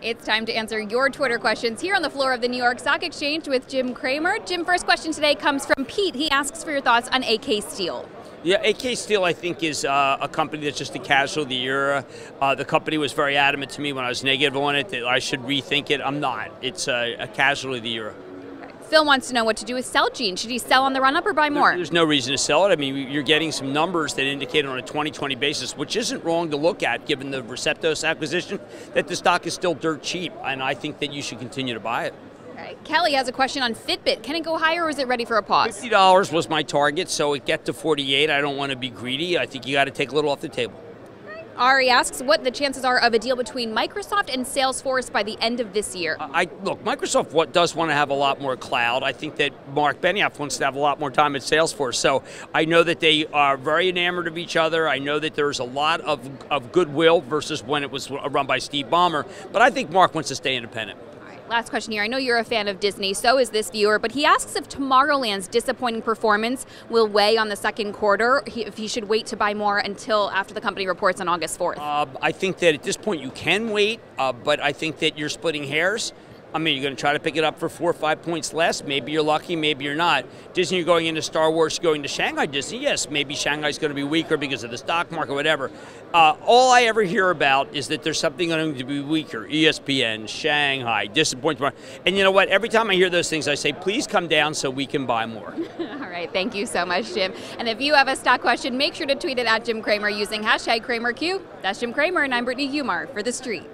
It's time to answer your Twitter questions here on the floor of the New York Stock Exchange with Jim Cramer. Jim, first question today comes from Pete. He asks for your thoughts on AK Steel. Yeah, AK Steel, I think, is a company that's just a casualty era. The company was very adamant to me when I was negative on it that I should rethink it. I'm not. It's a casualty of the era. Phil wants to know what to do with Celgene. Should he sell on the run-up or buy more? There's no reason to sell it. I mean, you're getting some numbers that indicate on a 2020 basis, which isn't wrong to look at given the Receptos acquisition, that the stock is still dirt cheap, and I think that you should continue to buy it. All right. Kelly has a question on Fitbit. Can it go higher or is it ready for a pause? $50 was my target, so it get to 48. I don't want to be greedy. I think you got to take a little off the table. Ari asks what the chances are of a deal between Microsoft and Salesforce by the end of this year. Look, Microsoft does want to have a lot more cloud. I think that Mark Benioff wants to have a lot more time at Salesforce. So I know that they are very enamored of each other. I know that there's a lot of goodwill versus when it was run by Steve Ballmer. But I think Mark wants to stay independent. Last question here. I know you're a fan of Disney, so is this viewer, but he asks if Tomorrowland's disappointing performance will weigh on the second quarter, if he should wait to buy more until after the company reports on August 4th. I think that at this point you can wait, but I think that you're splitting hairs. I mean, you're going to try to pick it up for 4 or 5 points less. Maybe you're lucky, maybe you're not. Disney, you're going into Star Wars, going to Shanghai Disney. Yes, maybe Shanghai's going to be weaker because of the stock market, whatever. All I ever hear about is that there's something going to be weaker. ESPN, Shanghai, disappointment. And you know what? Every time I hear those things, I say, please come down so we can buy more. All right. Thank you so much, Jim. And if you have a stock question, make sure to tweet it at Jim Cramer using #CramerQ. That's Jim Cramer, and I'm Brittany Humar for The Street.